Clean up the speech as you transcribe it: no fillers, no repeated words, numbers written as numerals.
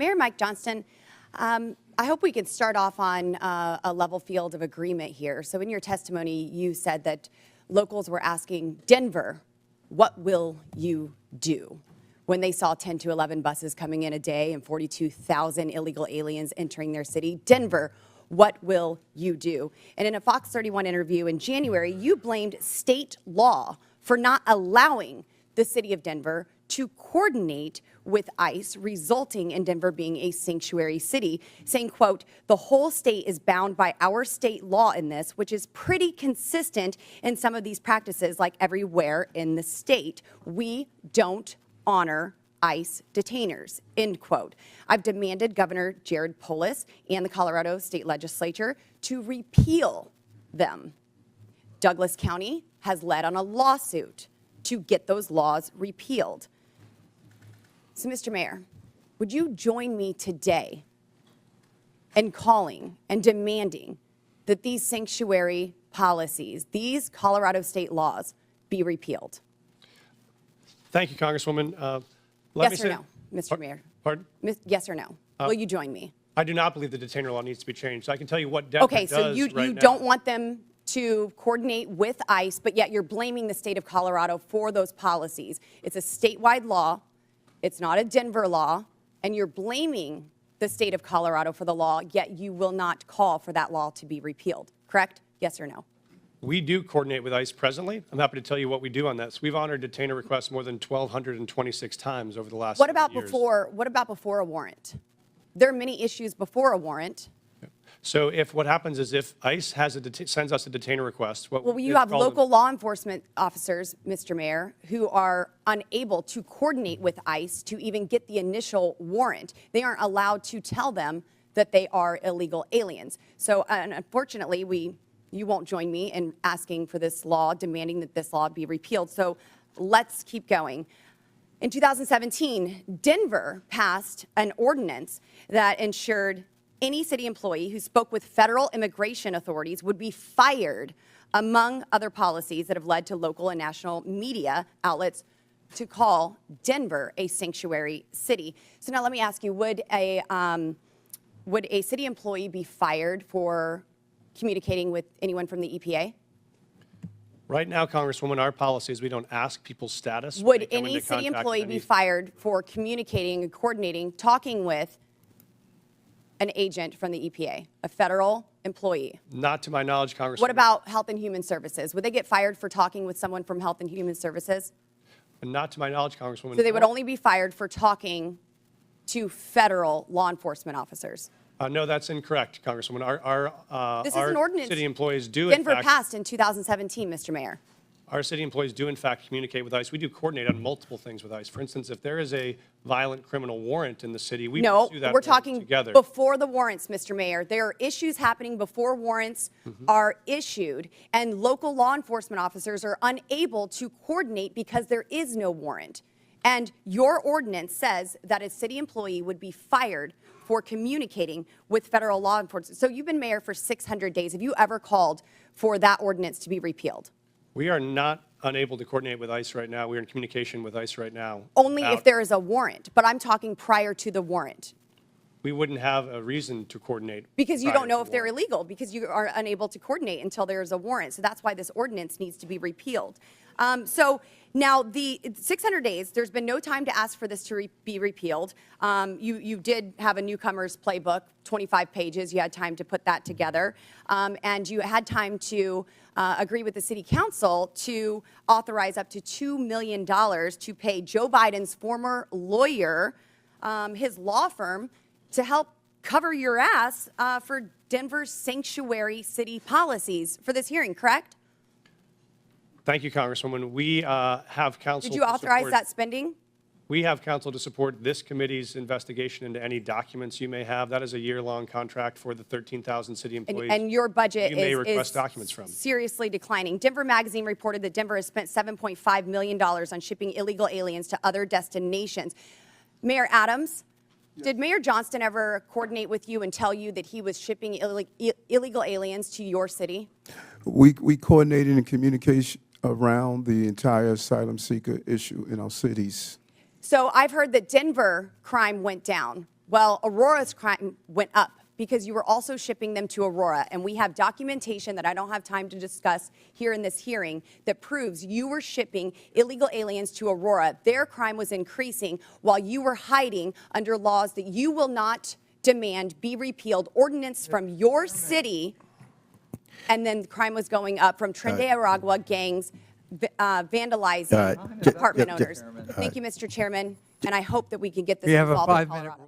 Mayor Mike Johnston, I hope we can start off on a level field of agreement here. So in your testimony, you said that locals were asking Denver, what will you do? When they saw 10 to 11 buses coming in a day and 42,000 illegal aliens entering their city. Denver, what will you do? And in a Fox 31 interview in January, you blamed state law for not allowing the city of Denver to coordinate with ICE, resulting in Denver being a sanctuary city, saying, quote, the whole state is bound by our state law in this, which is pretty consistent in some of these practices, like everywhere in the state. We don't honor ICE detainers, end quote. I've demanded Governor Jared Polis and the Colorado State Legislature to repeal them. Douglas County has led on a lawsuit to get those laws repealed. So, Mr. Mayor, would you join me today in calling and demanding that these sanctuary policies, these Colorado state laws, be repealed? Thank you, Congresswoman. Yes or no, Mr. Mayor? Pardon? Yes or no? Will you join me? I do not believe the detainer law needs to be changed. I can tell you what Denver Okay, does so you right don't now. want them to coordinate with ICE, but yet you're blaming the state of Colorado for those policies. It's a statewide law. It's not a Denver law, and you're blaming the state of Colorado for the law, yet you will not call for that law to be repealed, correct? Yes or no? We do coordinate with ICE presently. I'm happy to tell you what we do on this. We've honored detainer requests more than 1,226 times over the last What about years. before a warrant? There are many issues before a warrant. So if what happens is if ICE has sends us a detainer request, Well, you have local law enforcement officers, Mr. Mayor, who are unable to coordinate with ICE to even get the initial warrant. They aren't allowed to tell them that they are illegal aliens. So unfortunately, you won't join me in asking for this law, demanding that this law be repealed. So let's keep going. In 2017, Denver passed an ordinance that ensured any city employee who spoke with federal immigration authorities would be fired, among other policies that have led to local and national media outlets to call Denver a sanctuary city. So now let me ask you, would a city employee be fired for communicating with anyone from the EPA? Right now, Congresswoman, our policy is we don't ask people's status. Would any city employee be fired for communicating and coordinating, talking with an agent from the EPA, a federal employee? Not to my knowledge, Congresswoman. What about Health and Human Services? Would they get fired for talking with someone from Health and Human Services? Not to my knowledge, Congresswoman. So they would only be fired for talking to federal law enforcement officers? No, that's incorrect, Congresswoman. This is an ordinance city employees do, Denver passed in 2017, Mr. Mayor. Our city employees do, in fact, communicate with ICE. We do coordinate on multiple things with ICE. For instance, if there is a violent criminal warrant in the city, we pursue that we're talking together. Before the warrants, Mr. Mayor. There are issues happening before warrants are issued, and local law enforcement officers are unable to coordinate because there is no warrant. And your ordinance says that a city employee would be fired for communicating with federal law enforcement. So you've been mayor for 600 days. Have you ever called for that ordinance to be repealed? We are not unable to coordinate with ICE right now. We are in communication with ICE right now. Only if there is a warrant, but I'm talking prior to the warrant. We wouldn't have a reason to coordinate. Because you don't know if they're illegal, because you are unable to coordinate until there is a warrant. So that's why this ordinance needs to be repealed. So now the 600 days, there's been no time to ask for this to be repealed. You did have a newcomer's playbook, 25 pages. You had time to put that together. And you had time to agree with the city council to authorize up to $2 million to pay Joe Biden's former lawyer, his law firm, to help cover your ass for Denver's sanctuary city policies for this hearing, correct? Thank you, Congresswoman. We have counsel. Did you authorize that spending? We have counsel to support this committee's investigation into any documents you may have. That is a year-long contract for the 13,000 city employees. And your budget you may request documents from. Seriously declining. Denver Magazine reported that Denver has spent $7.5 million on shipping illegal aliens to other destinations. Mayor Adams, did Mayor Johnston ever coordinate with you and tell you that he was shipping illegal aliens to your city? We coordinated in communication around the entire asylum seeker issue in our cities. So I've heard that Denver crime went down. Well, Aurora's crime went up because you were also shipping them to Aurora. And we have documentation that I don't have time to discuss here in this hearing that proves you were shipping illegal aliens to Aurora. Their crime was increasing while you were hiding under laws that you will not demand be repealed, ordinance from your city, and then crime was going up from Trinidad Aragua gangs vandalizing apartment owners. Thank you, Mr. Chairman, and I hope that we can get this We have a resolved in 5-minute Colorado.